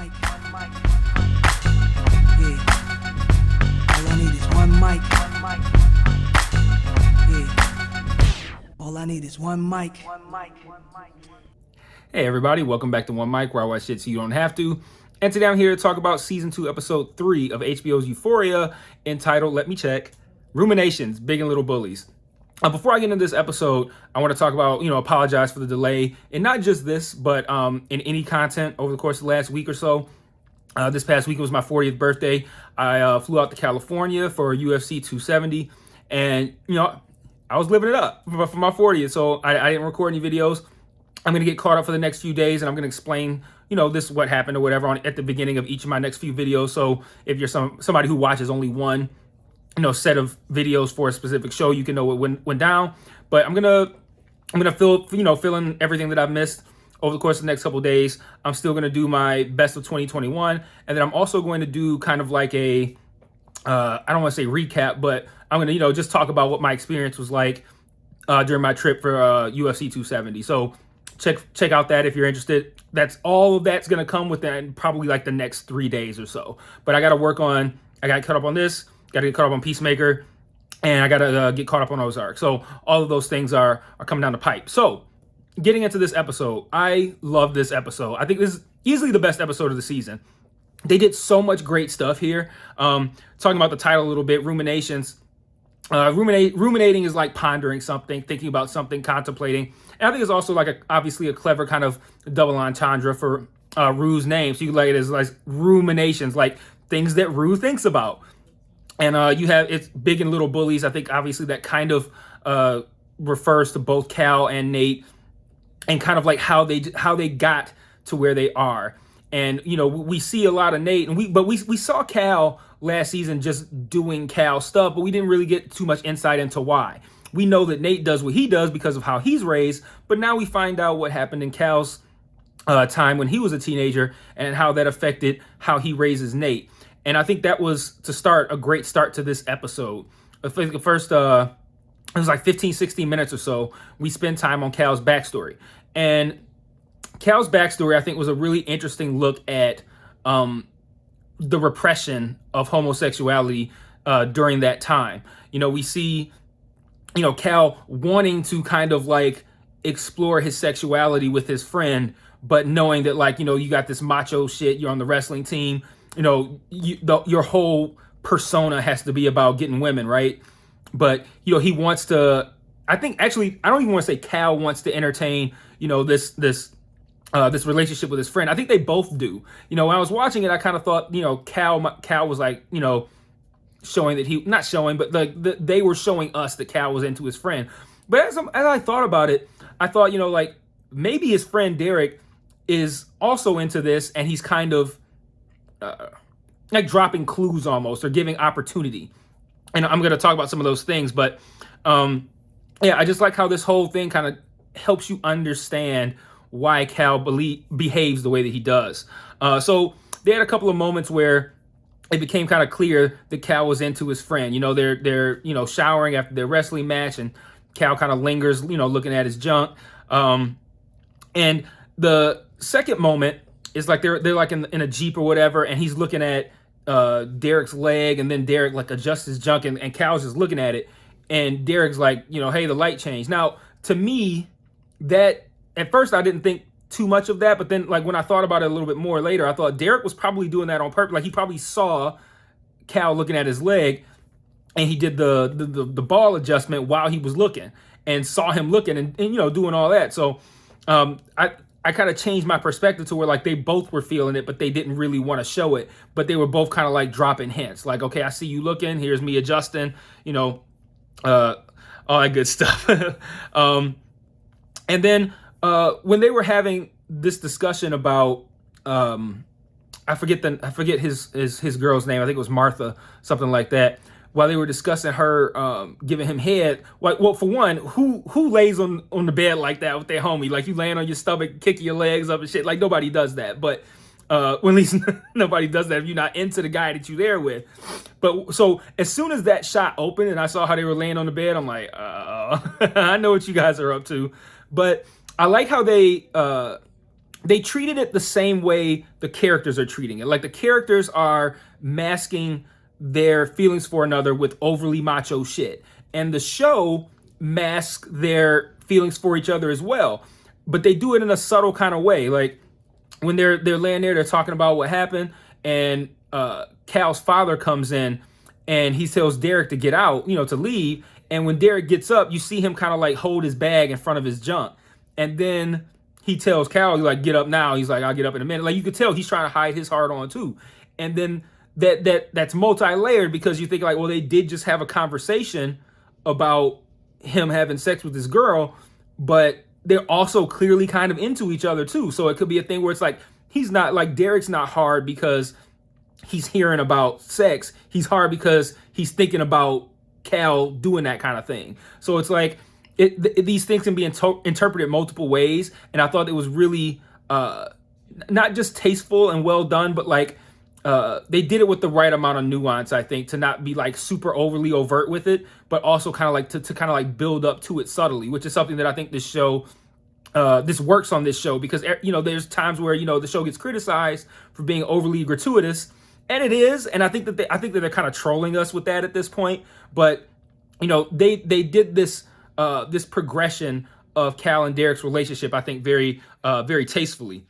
mic. Yeah. All I need is one mic. Yeah. All I need is one mic. Hey everybody, welcome back to One Mic, where I watch shit so you don't have to. And today I'm here to talk about Season 2, Episode 3 of HBO's Euphoria, entitled, let me check, Ruminations, Big and Little Bullies. Before I get into this episode, I want to talk about, apologize for the delay. And not just this, but in any content over the course of the last week or so. This past week was my 40th birthday. I flew out to California for UFC 270. And, I was living it up for my 40th. So I didn't record any videos. I'm going to get caught up for the next few days, and I'm going to explain, this what happened or whatever at the beginning of each of my next few videos. So if you're somebody who watches only one, set of videos for a specific show, you can know what went down. But I'm gonna fill in everything that I've missed over the course of the next couple of days. I'm still gonna do my best of 2021, and then I'm also going to do kind of like a I don't want to say recap, but I'm gonna just talk about what my experience was like during my trip for UFC 270. So check out that if you're interested. That's all of that's gonna come within probably like the next 3 days or so. But I got caught up on this, got to get caught up on Peacemaker, and I got to get caught up on Ozark. So all of those things are coming down the pipe. So getting into this episode, I love this episode. I think this is easily the best episode of the season. They did so much great stuff here. Talking about the title a little bit, Ruminations. Ruminating is like pondering something, thinking about something, contemplating. And I think it's also like obviously a clever kind of double entendre for Rue's name. So you can like it as like ruminations, like things that Rue thinks about. And it's Big and Little Bullies. I think obviously that kind of refers to both Cal and Nate, and kind of like how they got to where they are. And we see a lot of Nate, and we saw Cal last season just doing Cal stuff, but we didn't really get too much insight into why. We know that Nate does what he does because of how he's raised, but now we find out what happened in Cal's time when he was a teenager and how that affected how he raises Nate. And I think that was, to start, a great start to this episode. I think the first, it was like 15, 16 minutes or so, we spent time on Cal's backstory. And Cal's backstory, I think, was a really interesting look at the repression of homosexuality during that time. We see, Cal wanting to kind of like explore his sexuality with his friend, but knowing that like, you got this macho shit, you're on the wrestling team, your whole persona has to be about getting women, right? But, he wants to, I think actually, I don't even want to say Cal wants to entertain, this relationship with his friend. I think they both do. When I was watching it, I kind of thought, Cal was like, showing that not showing, but like they were showing us that Cal was into his friend. But as I thought about it, I thought, like maybe his friend Derek is also into this, and he's kind of like dropping clues almost, or giving opportunity. And I'm going to talk about some of those things, but I just like how this whole thing kind of helps you understand why Cal behaves the way that he does. So they had a couple of moments where it became kind of clear that Cal was into his friend. They're showering after their wrestling match, and Cal kind of lingers, looking at his junk. And the second moment is like they're like in a Jeep or whatever, and he's looking at Derek's leg, and then Derek like adjusts his junk, and Cal's just looking at it, and Derek's like, hey, the light changed. Now, to me, that at first I didn't think too much of that, but then like when I thought about it a little bit more later, I thought Derek was probably doing that on purpose. Like he probably saw Cal looking at his leg, and he did the ball adjustment while he was looking, and saw him looking and doing all that. So I kind of changed my perspective to where like they both were feeling it, but they didn't really want to show it. But they were both kind of like dropping hints, like, okay, I see you looking. Here's me adjusting. All that good stuff. And then when they were having this discussion about, I forget his girl's name. I think it was Martha, something like that. While they were discussing her giving him head, well, for one, who lays on the bed like that with their homie? Like you laying on your stomach, kicking your legs up and shit. Like nobody does that. But well, at least nobody does that if you're not into the guy that you're there with. But so as soon as that shot opened and I saw how they were laying on the bed, I'm like, I know what you guys are up to. But I like how they they treated it the same way the characters are treating it. Like the characters are masking their feelings for another with overly macho shit. And the show masks their feelings for each other as well. But they do it in a subtle kind of way. Like when they're laying there, they're talking about what happened, and Cal's father comes in and he tells Derek to get out, to leave. And when Derek gets up, you see him kind of like hold his bag in front of his junk. And then he tells Cal, like, get up now. He's like, I'll get up in a minute. Like you could tell he's trying to hide his heart on too. And then that's multi-layered because you think like, well, they did just have a conversation about him having sex with this girl, but they're also clearly kind of into each other too. So it could be a thing where it's like, he's not like Derek's not hard because he's hearing about sex. He's hard because he's thinking about Cal doing that kind of thing. So it's like these things can be interpreted multiple ways. And I thought it was really not just tasteful and well done, but like they did it with the right amount of nuance, I think, to not be like super overly overt with it, but also kind of like to kind of like build up to it subtly, which is something that I think this show, this works on this show because, there's times where, the show gets criticized for being overly gratuitous, and it is. And I think that they're kind of trolling us with that at this point. But, they did this, this progression of Cal and Derek's relationship, I think, very, very tastefully.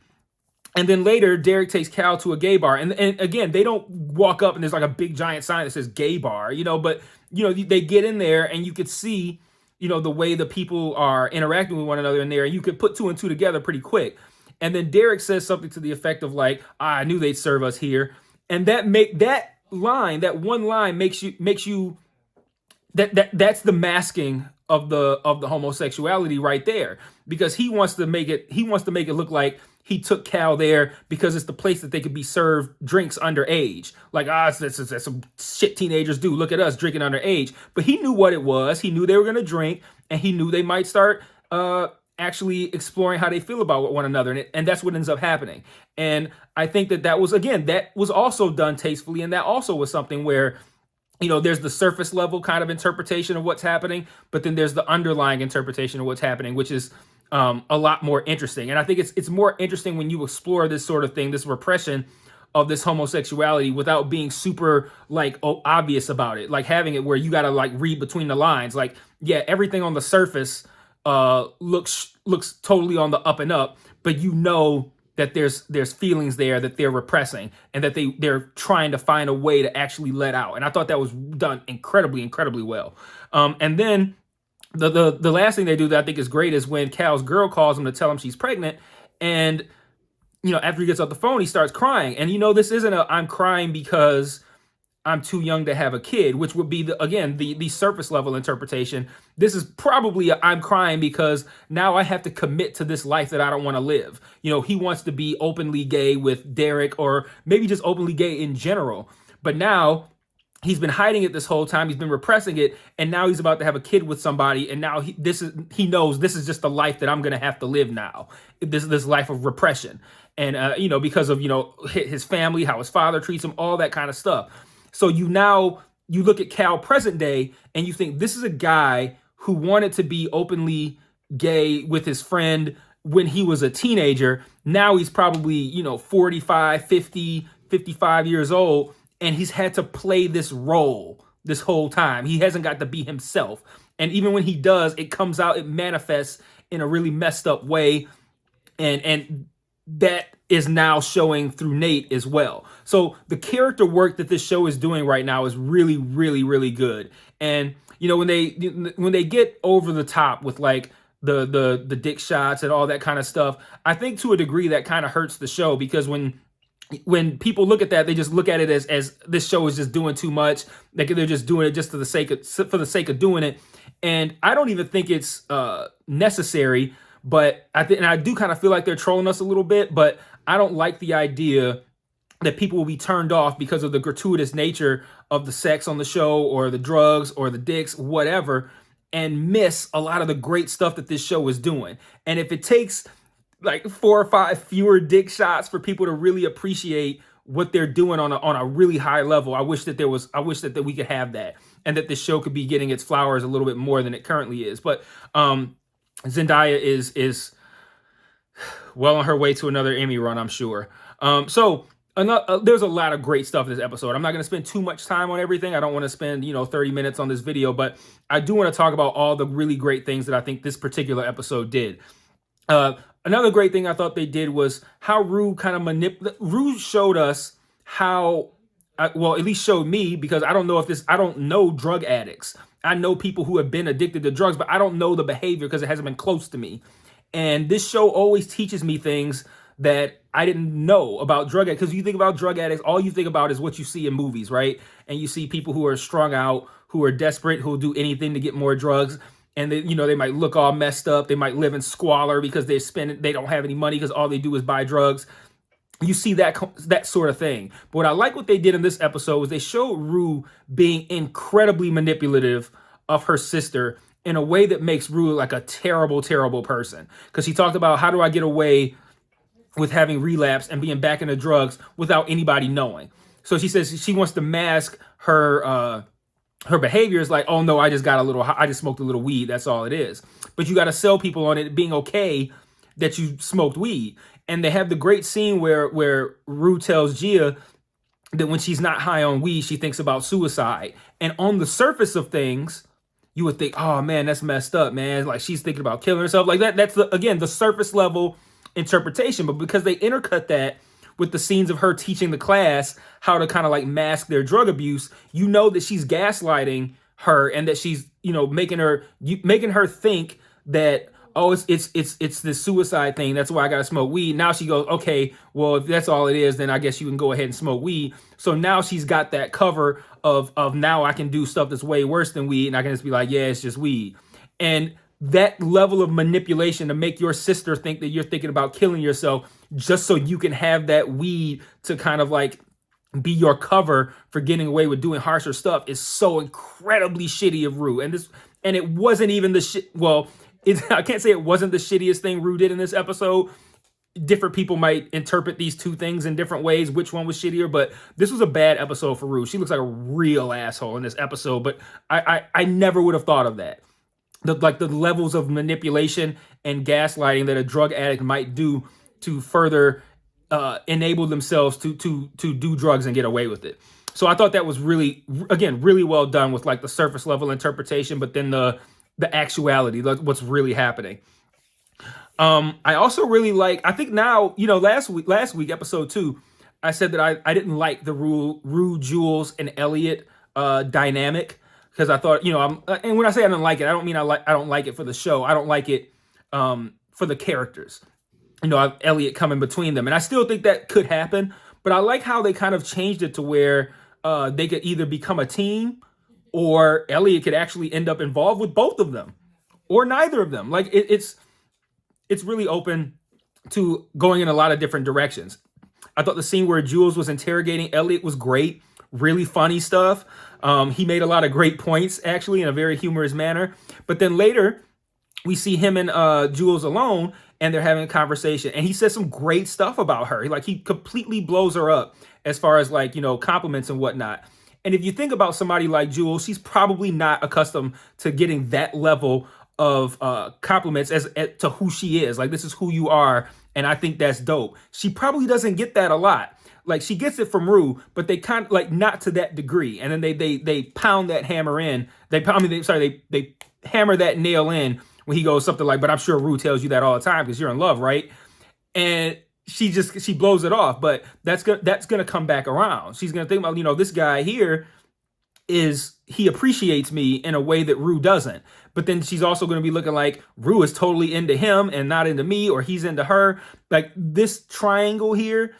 And then later, Derek takes Cal to a gay bar. And again, they don't walk up and there's like a big giant sign that says gay bar, but, they get in there and you could see, the way the people are interacting with one another in there. And you could put two and two together pretty quick. And then Derek says something to the effect of like, I knew they'd serve us here. And that one line makes you that's the masking of the homosexuality right there, because he wants to make it look like he took Cal there because it's the place that they could be served drinks underage. Like, that's some shit teenagers do. Look at us drinking underage. But he knew what it was. He knew they were going to drink, and he knew they might start actually exploring how they feel about one another. And that's what ends up happening. And I think that was also done tastefully. And that also was something where, there's the surface level kind of interpretation of what's happening, but then there's the underlying interpretation of what's happening, which is a lot more interesting. And I think it's more interesting when you explore this sort of thing, this repression of this homosexuality without being super like obvious about it, like having it where you got to like read between the lines. Like, yeah, everything on the surface looks totally on the up and up, but that there's feelings there that they're repressing and that they're trying to find a way to actually let out. And I thought that was done incredibly, incredibly well. And then the last thing they do that I think is great is when Cal's girl calls him to tell him she's pregnant. And, after he gets off the phone, he starts crying. And, this isn't I'm crying because I'm too young to have a kid, which would be the surface level interpretation. This is probably I'm crying because now I have to commit to this life that I don't want to live. He wants to be openly gay with Derek, or maybe just openly gay in general. But now he's been hiding it this whole time. He's been repressing it. And now he's about to have a kid with somebody. And now he knows this is just the life that I'm going to have to live now. This life of repression. And, because of, his family, how his father treats him, all that kind of stuff. So you look at Cal present day and you think this is a guy who wanted to be openly gay with his friend when he was a teenager. Now he's probably, 45, 50, 55 years old. And he's had to play this role this whole time. He hasn't got to be himself. And even when he does, it comes out, it manifests in a really messed up way. And that is now showing through Nate as well. So the character work that this show is doing right now is really, really, really good. And, when they get over the top with like the dick shots and all that kind of stuff, I think to a degree that kind of hurts the show, because when people look at that, they just look at it as this show is just doing too much. Like they're just doing it just for the sake of doing it. And I don't even think it's necessary. But I do kind of feel like they're trolling us a little bit. But I don't like the idea that people will be turned off because of the gratuitous nature of the sex on the show, or the drugs, or the dicks, whatever, and miss a lot of the great stuff that this show is doing. And if it takes like 4 or 5 fewer dick shots for people to really appreciate what they're doing on a really high level, I wish that we could have that, and that this show could be getting its flowers a little bit more than it currently is. But Zendaya is well on her way to another Emmy run, I'm sure. There's a lot of great stuff in this episode. I'm not going to spend too much time on everything. I don't want to spend 30 minutes on this video, but I do want to talk about all the really great things that I think this particular episode did. Another great thing I thought they did was how Rue kind of Rue showed us how, well, at least showed me, because I don't know drug addicts. I know people who have been addicted to drugs, but I don't know the behavior because it hasn't been close to me. And this show always teaches me things that I didn't know about drug addicts. Because you think about drug addicts, all you think about is what you see in movies, right? And you see people who are strung out, who are desperate, who will do anything to get more drugs. And they might look all messed up. They might live in squalor because they don't have any money because all they do is buy drugs. You see that sort of thing. But what I like what they did in this episode was they showed Rue being incredibly manipulative of her sister in a way that makes Rue like a terrible, terrible person. Because she talked about, how do I get away with having relapse and being back into drugs without anybody knowing? So she says she wants to mask her behavior is like, oh no, I just smoked a little weed. That's all it is. But you got to sell people on it being okay that you smoked weed. And they have the great scene where Rue tells Gia that when she's not high on weed, she thinks about suicide. And on the surface of things, you would think, oh man, that's messed up, man. Like, she's thinking about killing herself. Like that's the surface level interpretation. But because they intercut that with the scenes of her teaching the class how to kind of like mask their drug abuse, you know that she's gaslighting her, and that she's making her think that, oh, it's this suicide thing. That's why I gotta smoke weed. Now she goes, okay, well, if that's all it is, then I guess you can go ahead and smoke weed. So now she's got that cover of now I can do stuff that's way worse than weed, and I can just be like, yeah, it's just weed. And that level of manipulation to make your sister think that you're thinking about killing yourself just so you can have that weed to kind of like be your cover for getting away with doing harsher stuff is so incredibly shitty of Rue. And it wasn't even the shit. Well, I can't say it wasn't the shittiest thing Rue did in this episode. Different people might interpret these two things in different ways, which one was shittier, but this was a bad episode for Rue. She looks like a real asshole in this episode, but I never would have thought of that. The levels of manipulation and gaslighting that a drug addict might do to further enable themselves to do drugs and get away with it. So I thought that was really well done with like the surface level interpretation, but then the actuality, like what's really happening. I also really I think now, last week, episode 2, I said that I didn't like the Rue, Jules, and Elliot dynamic, because I thought, and when I say I didn't like it, I don't mean I don't like it for the show. I don't like it for the characters. Elliot coming between them. And I still think that could happen, but I like how they kind of changed it to where they could either become a team, or Elliot could actually end up involved with both of them, or neither of them. Like it's really open to going in a lot of different directions. I thought the scene where Jules was interrogating Elliot was great, really funny stuff. He made a lot of great points, actually, in a very humorous manner. But then later, we see him and Jules alone, and they're having a conversation, and he says some great stuff about her. He completely blows her up as far as compliments and whatnot. And if you think about somebody like Jules, she's probably not accustomed to getting that level of compliments as to who she is. Like, this is who you are, and I think that's dope. She probably doesn't get that a lot. Like, she gets it from Rue, but they kind of not to that degree. And then they pound that hammer in. They hammer that nail in when he goes something like, but I'm sure Rue tells you that all the time because you're in love, right? And she blows it off, but that's gonna come back around. She's gonna think about, this guy here he appreciates me in a way that Rue doesn't. But then she's also gonna be looking like Rue is totally into him and not into me, or he's into her. Like, this triangle here,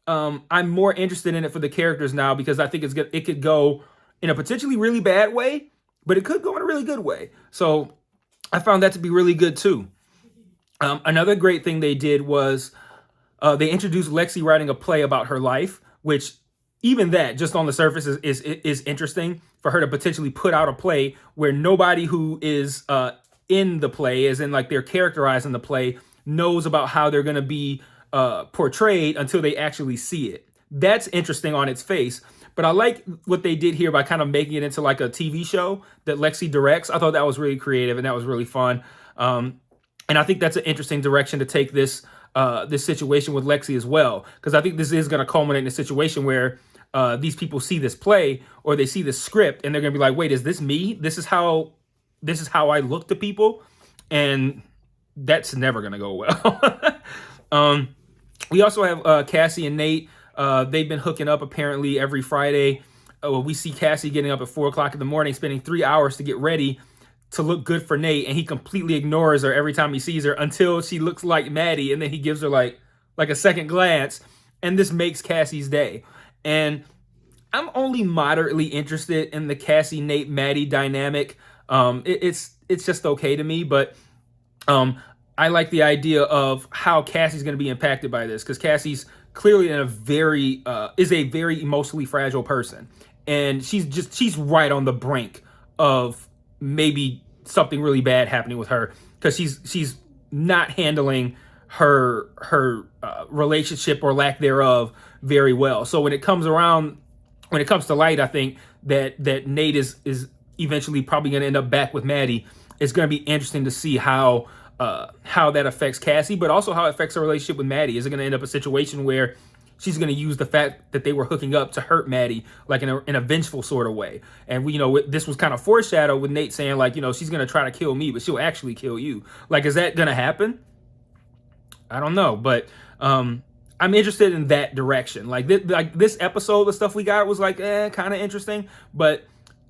I'm more interested in it for the characters now, because I think it could go in a potentially really bad way, but it could go in a really good way. So I found that to be really good too. Another great thing they did was they introduced Lexi writing a play about her life, which even that, just on the surface, is interesting for her to potentially put out a play where nobody who is in the play, as in like they're characterized in the play, knows about how they're going to be portrayed until they actually see it. That's interesting on its face. But I like what they did here by kind of making it into like a TV show that Lexi directs. I thought that was really creative and that was really fun. And I think that's an interesting direction to take this this situation with Lexi as well, because I think this is going to culminate in a situation where these people see this play or they see this script and they're going to be like, wait, is this me? This is how I look to people, and that's never going to go well. We also have Cassie and Nate. They've been hooking up apparently every Friday. We see Cassie getting up at 4 o'clock in the morning, spending 3 hours to get ready to look good for Nate, and he completely ignores her every time he sees her until she looks like Maddie, and then he gives her like a second glance, and this makes Cassie's day. And I'm only moderately interested in the Cassie, Nate, Maddie dynamic. It's just okay to me, but I like the idea of how Cassie's going to be impacted by this, because Cassie's clearly is a very emotionally fragile person, and she's right on the brink of maybe something really bad happening with her, because she's not handling her relationship or lack thereof very well. So when it comes to light, I think that Nate is eventually probably going to end up back with Maddie. It's going to be interesting to see how that affects Cassie, but also how it affects her relationship with Maddie. Is it going to end up a situation where she's going to use the fact that they were hooking up to hurt Maddie, like in a vengeful sort of way? And this was kind of foreshadowed with Nate saying, like, she's going to try to kill me, but she'll actually kill you. Like, is that going to happen? I don't know, but I'm interested in that direction. Like this episode, the stuff we got was like kind of interesting, but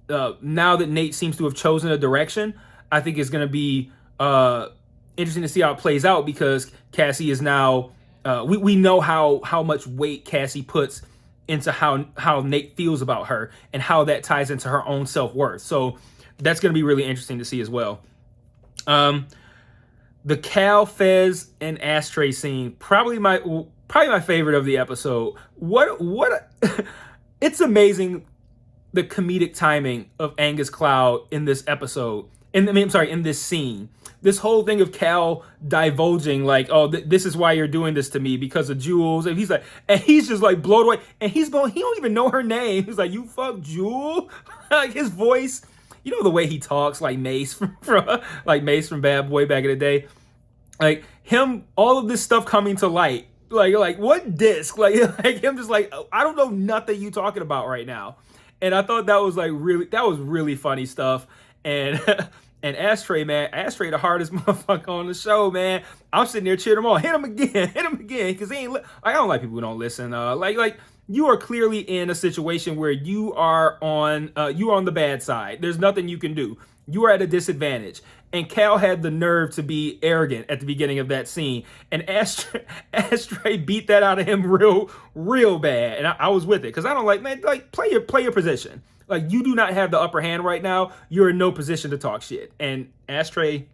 now that Nate seems to have chosen a direction, I think it's going to be interesting to see how it plays out, because Cassie is now we know how much weight Cassie puts into how Nate feels about her, and how that ties into her own self-worth. So that's going to be really interesting to see as well. The Cal, Fez, and Ashtray scene, probably my favorite of the episode. It's amazing the comedic timing of Angus Cloud in this episode. In this scene. This whole thing of Cal divulging, like, oh, this is why you're doing this to me, because of Jules. And he's just like blown away. And he don't even know her name. He's like, you fuck Jewel? Like, his voice, the way he talks, like Mace from Bad Boy back in the day. Like him, all of this stuff coming to light. Like what disc? Like him just like, I don't know nothing you talking about right now. And I thought that was really funny stuff. And and Ashtray, the hardest motherfucker on the show, man. I'm sitting there cheering him on. Hit him again, because I don't like people who don't listen. Like you are clearly in a situation where you are on the bad side. There's nothing you can do. You are at a disadvantage. And Cal had the nerve to be arrogant at the beginning of that scene, and Ashtray beat that out of him real bad. And I was with it, because I don't play your position. Like, you do not have the upper hand right now. You're in no position to talk shit. And Ashtray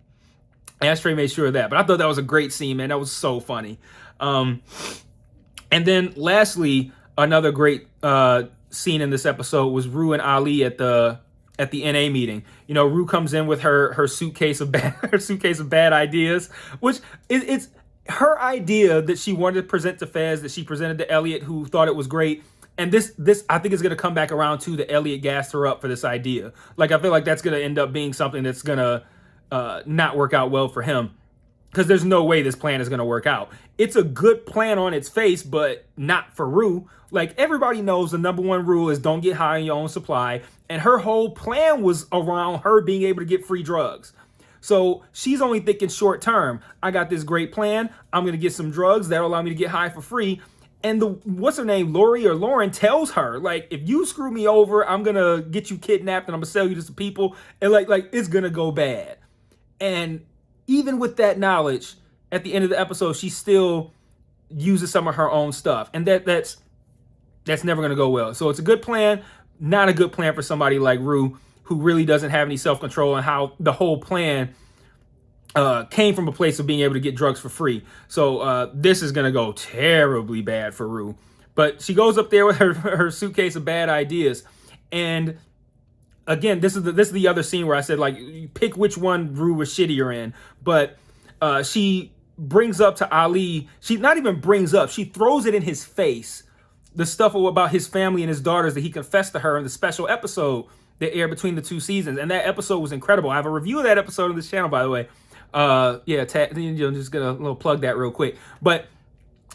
made sure of that. But I thought that was a great scene, man. That was so funny. And then lastly, another great scene in this episode was Rue and Ali at the NA meeting. Rue comes in with her suitcase of bad ideas, which it's her idea that she wanted to present to Fez, that she presented to Elliot, who thought it was great. And this I think is going to come back around to that Elliot gassed her up for this idea. Like, I feel like that's going to end up being something that's going to not work out well for him, because there's no way this plan is going to work out. It's a good plan on its face, but not for Rue. Like, everybody knows the number one rule is don't get high on your own supply. And her whole plan was around her being able to get free drugs. So she's only thinking short term. I got this great plan. I'm going to get some drugs that'll allow me to get high for free. And what's her name, Lori or Lauren, tells her, like, if you screw me over, I'm going to get you kidnapped and I'm going to sell you to some people. And like it's going to go bad. And even with that knowledge, at the end of the episode, she still uses some of her own stuff. And that's never going to go well. So it's a good plan, not a good plan for somebody like Rue, who really doesn't have any self-control, and how the whole plan came from a place of being able to get drugs for free. So this is going to go terribly bad for Rue. But she goes up there with her suitcase of bad ideas. And again, this is the other scene where I said, like, you pick which one Rue was shittier in. But she brings up to Ali, she not even brings up, she throws it in his face, the stuff about his family and his daughters that he confessed to her in the special episode that aired between the two seasons. And that episode was incredible. I have a review of that episode on this channel, by the way. Just gonna little plug that real quick. But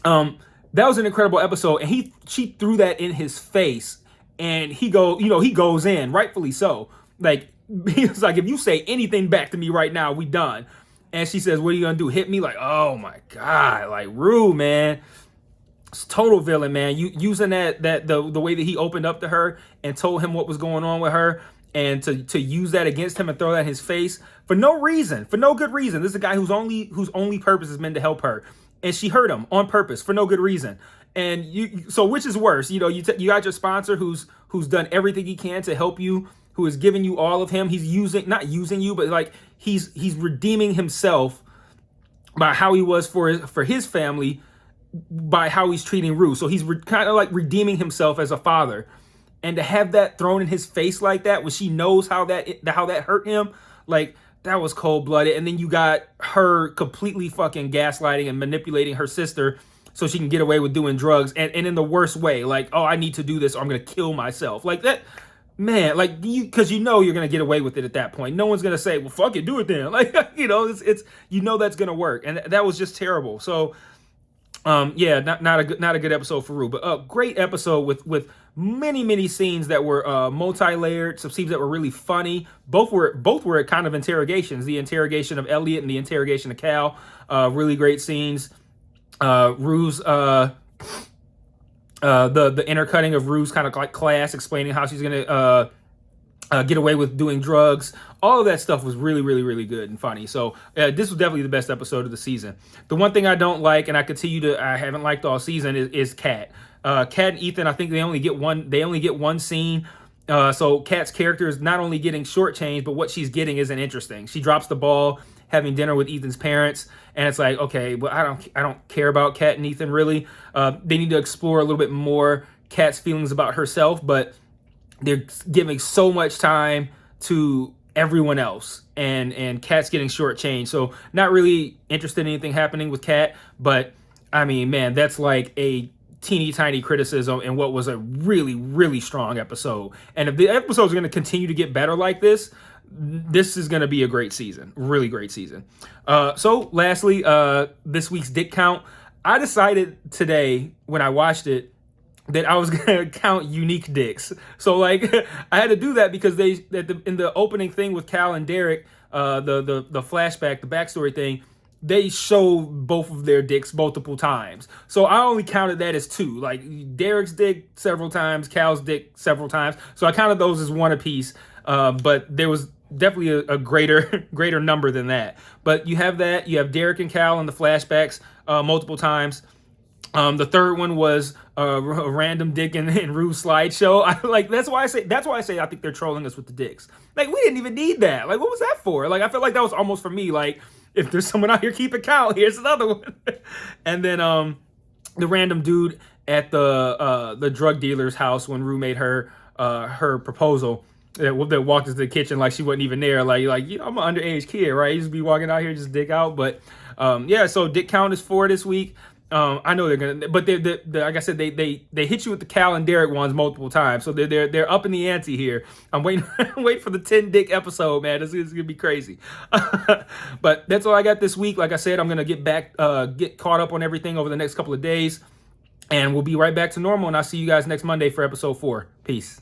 that was an incredible episode, and she threw that in his face, and he goes in, rightfully so. Like, he was like, if you say anything back to me right now, we done. And she says, what are you gonna do? Hit me? Like, oh my God, like, Rue, man. It's total villain, man. Using the way that he opened up to her and told him what was going on with her, and to use that against him and throw that in his face for no reason, for no good reason. This is a guy whose only purpose is meant to help her, and she hurt him on purpose for no good reason. And so which is worse? You got your sponsor who's done everything he can to help you, who has given you all of him. He's not using you, but like he's redeeming himself by how he was for his family, by how he's treating Rue. So he's kind of like redeeming himself as a father. And to have that thrown in his face like that, when she knows how that hurt him, like, that was cold-blooded. And then you got her completely fucking gaslighting and manipulating her sister so she can get away with doing drugs, and in the worst way. Like, oh, I need to do this or I'm going to kill myself. Like that, man, like, because you're going to get away with it at that point. No one's going to say, well, fuck it, do it then. Like, it's that's going to work. And that was just terrible. So, not a good episode for Rue, but a great episode with many scenes that were multi-layered, some scenes that were really funny. Both were kind of interrogations. The interrogation of Elliot and the interrogation of Cal. Really great scenes. Rue's the intercutting of Rue's kind of like class, explaining how she's gonna get away with doing drugs. All of that stuff was really good and funny. So this was definitely the best episode of the season. The one thing I don't like, and I haven't liked all season, is Kat. Kat and Ethan, I think they only get one scene. So Kat's character is not only getting shortchanged, but what she's getting isn't interesting. She drops the ball having dinner with Ethan's parents, and it's like, okay, but I don't care about Kat and Ethan really. They need to explore a little bit more Kat's feelings about herself, but they're giving so much time to everyone else, and Kat's getting shortchanged. So not really interested in anything happening with Kat, but I mean, man, that's like a teeny tiny criticism in what was a really strong episode. And if the episodes are going to continue to get better like this is going to be a great season, really great season. So lastly, this week's dick count. I decided today when I watched it that I was gonna count unique dicks. So like I had to do that because in the opening thing with Cal and Derek, the flashback, the backstory thing, they show both of their dicks multiple times. So I only counted that as two. Like Derek's dick several times, Cal's dick several times. So I counted those as one apiece. But there was definitely a greater number than that. But you have that. You have Derek and Cal in the flashbacks multiple times. The third one was a random dick in Rue's slideshow. That's why I say I think they're trolling us with the dicks. Like, we didn't even need that. Like, what was that for? Like, I felt like that was almost for me. Like, if there's someone out here keeping count, here's another one. And then the random dude at the drug dealer's house when Rue made her proposal. That walked into the kitchen like she wasn't even there. Like I'm an underage kid, right? You just be walking out here, just dick out. But so dick count is 4 this week. I know they're gonna, but they like I said, they hit you with the Cal and Derek ones multiple times, so they're up in the ante here. I'm waiting for the 10 dick episode, man. This is gonna be crazy. But that's all I got this week. Like I said, I'm gonna get caught up on everything over the next couple of days, and we'll be right back to normal. And I'll see you guys next Monday for episode 4. Peace.